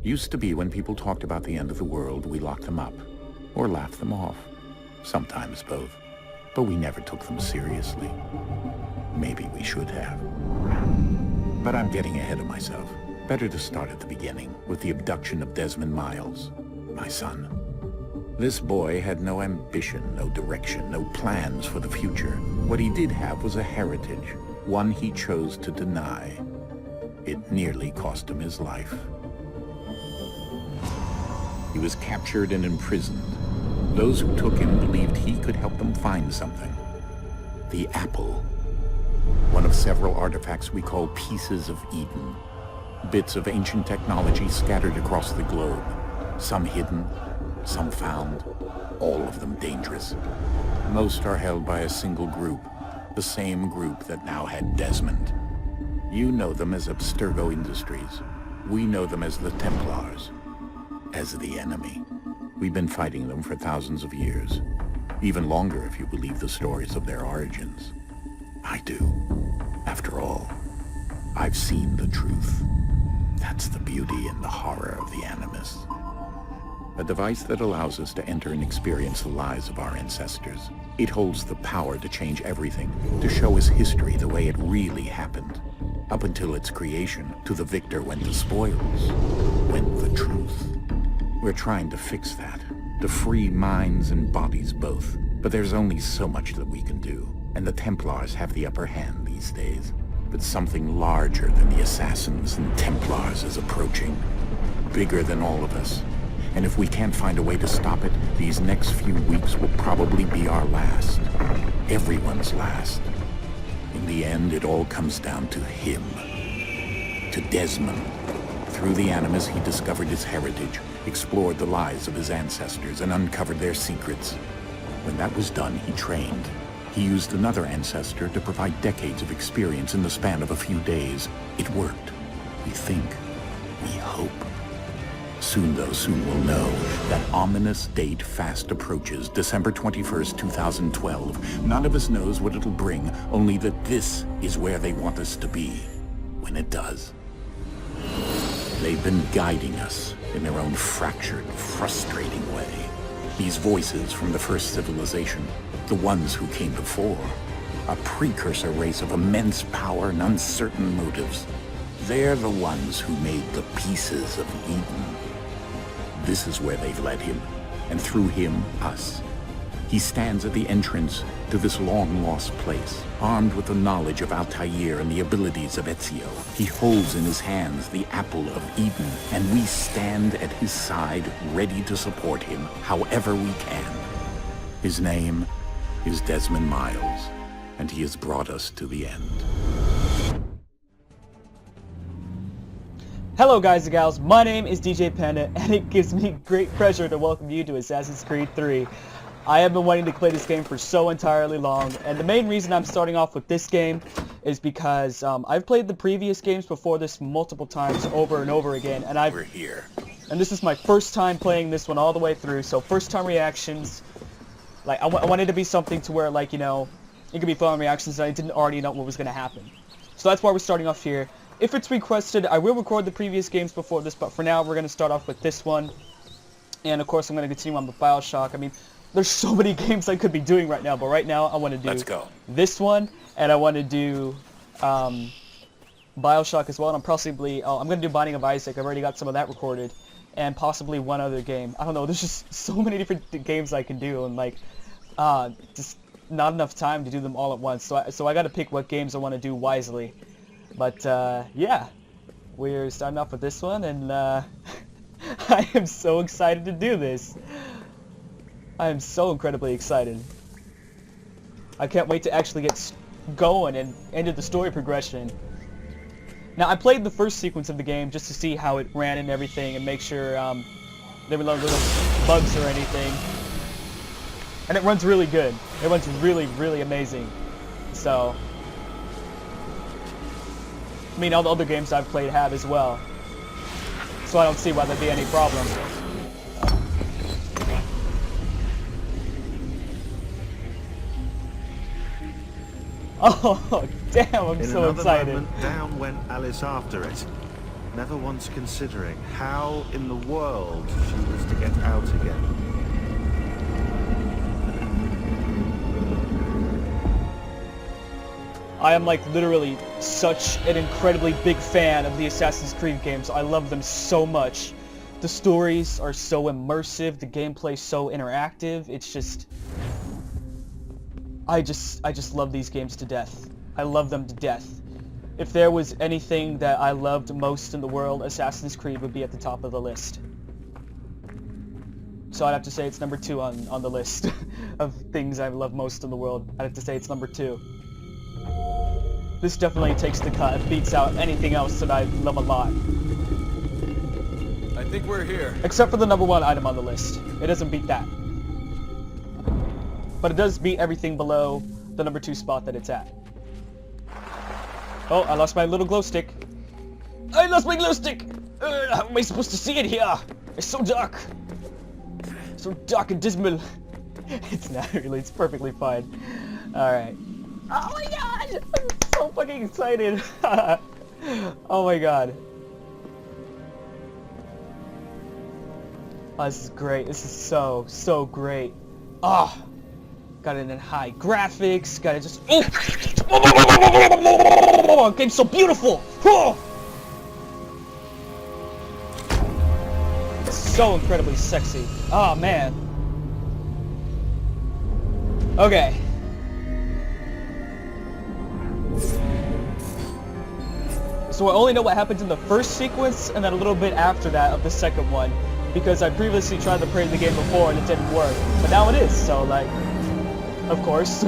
Used to be when people talked about the end of the world, we locked them up, or laughed them off. Sometimes both. But we never took them seriously. Maybe we should have. But I'm getting ahead of myself. Better to start at the beginning, with the abduction of Desmond Miles, my son. This boy had no ambition, no direction, no plans for the future. What he did have was a heritage, one he chose to deny. It nearly cost him his life. He was captured and imprisoned. Those who took him believed he could help them find something. The apple. One of several artifacts we call Pieces of Eden. Bits of ancient technology scattered across the globe. Some hidden, some found, all of them dangerous. Most are held by a single group, the same group that now had Desmond. You know them as Abstergo Industries. We know them as the Templars, as the enemy. We've been fighting them for thousands of years, even longer if you believe the stories of their origins. I do. After all, I've seen the truth. That's the beauty and the horror of the Animus. A device that allows us to enter and experience the lives of our ancestors. It holds the power to change everything, to show us history the way it really happened. Up until its creation, to the victor went the spoils, went the truth. We're trying to fix that, to free minds and bodies both. But there's only so much that we can do, and the Templars have the upper hand these days. But something larger than the Assassins and Templars is approaching, bigger than all of us. And if we can't find a way to stop it, these next few weeks will probably be our last. Everyone's last. In the end, it all comes down to him. To Desmond. Through the Animus, he discovered his heritage, explored the lives of his ancestors, and uncovered their secrets. When that was done, he trained. He used another ancestor to provide decades of experience in the span of a few days. It worked. We think. We hope. Soon, though, soon we'll know. That ominous date fast approaches, December 21st, 2012. None of us knows what it'll bring, only that this is where they want us to be, when it does. They've been guiding us in their own fractured, frustrating way. These voices from the first civilization, the ones who came before, a precursor race of immense power and uncertain motives. They're the ones who made the Pieces of Eden. This is where they've led him, and through him, us. He stands at the entrance to this long-lost place, armed with the knowledge of Altair and the abilities of Ezio. He holds in his hands the Apple of Eden, and we stand at his side, ready to support him however we can. His name is Desmond Miles, and he has brought us to the end. Hello guys and gals, my name is DJ Panda, and it gives me great pleasure to welcome you to Assassin's Creed 3. I have been wanting to play this game for so entirely long, and the main reason I'm starting off with this game is because I've played the previous games before this multiple times over and over again, and We're here. And this is my first time playing this one all the way through, so first time reactions, like I wanted to be something to where, like, you know, it could be fun reactions and I didn't already know what was going to happen. So that's why we're starting off here. If it's requested, I will record the previous games before this, but for now we're going to start off with this one. And of course I'm going to continue on with BioShock. I mean, there's so many games I could be doing right now, but right now I want to do this one, and I want to do BioShock as well, and I'm possibly, I'm going to do Binding of Isaac. I've already got some of that recorded, and possibly one other game. I don't know, there's just so many different games I can do, and like, just not enough time to do them all at once, so I got to pick what games I want to do wisely. But yeah, we're starting off with this one, and I am so excited to do this. I am so incredibly excited. I can't wait to actually get going and into the story progression. Now, I played the first sequence of the game just to see how it ran and everything, and make sure there were no little bugs or anything. And it runs really good. It runs really, really amazing. So, I mean, all the other games I've played have as well. So I don't see why there'd be any problem. Oh, damn, I'm so excited. Moment, down went Alice after it. never once considering how in the world she was to get out again. I am like literally such an incredibly big fan of the Assassin's Creed games. I love them so much. The stories are so immersive, the gameplay so interactive. It's just I just love these games to death. I love them to death. If there was anything that I loved most in the world, Assassin's Creed would be at the top of the list. So I'd have to say it's number 2 on the list of things I love most in the world. I'd have to say it's number 2. This definitely takes the cut. It beats out anything else that I love a lot. I think we're here. Except for the number 1 item on the list. It doesn't beat that. But it does beat everything below the number 2 spot that it's at. Oh, I lost my little glow stick. I lost my glow stick! How am I supposed to see it here? It's so dark. So dark and dismal. It's not really, it's perfectly fine. Alright. Oh my god! I'm so fucking excited. Oh my god. Oh, this is great. This is so great. Ah! Got it in high graphics, got it just... Oh! Game's so beautiful! Oh! It's so incredibly sexy. Oh, man. Okay. So I only know what happens in the first sequence, and then a little bit after that of the second one. Because I previously tried to play the game before and it didn't work. But now it is, so like... Of course.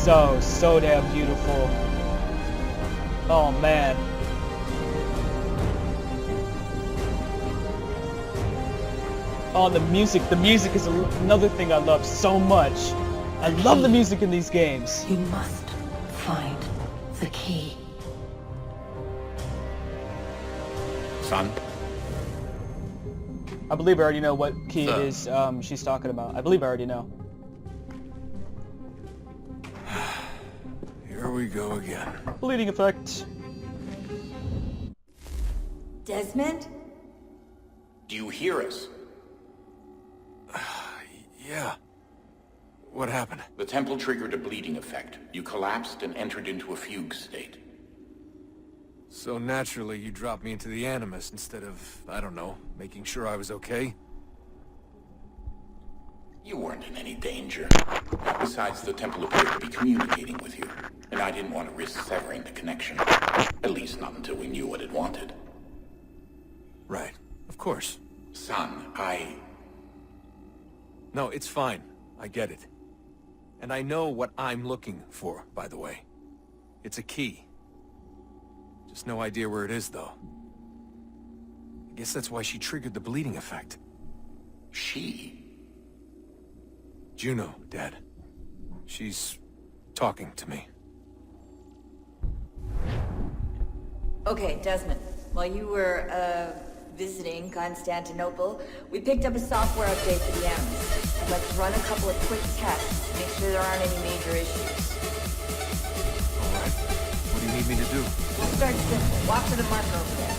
So damn beautiful. Oh man. Oh, the music is another thing I love so much. I love the music in these games. You must find the key. Son? I believe I already know what key it is she's talking about. I believe I already know. Here we go again. Bleeding effect. Desmond? Do you hear us? Yeah. What happened? The temple triggered a bleeding effect. You collapsed and entered into a fugue state. So naturally, you dropped me into the Animus instead of, I don't know, making sure I was okay? You weren't in any danger. Besides, the temple appeared to be communicating with you, and I didn't want to risk severing the connection. At least not until we knew what it wanted. Right. Of course. Son, No, it's fine. I get it. And I know what I'm looking for, by the way. It's a key. Just no idea where it is, though. I guess that's why she triggered the bleeding effect. She? Juno, Dad. She's talking to me. Okay, Desmond. While you were, visiting Constantinople, we picked up a software update for the Animus. I'd like to run a couple of quick tests to make sure there aren't any major issues. All right. What do you need me to do? We'll start simple. Walk to the marker over there.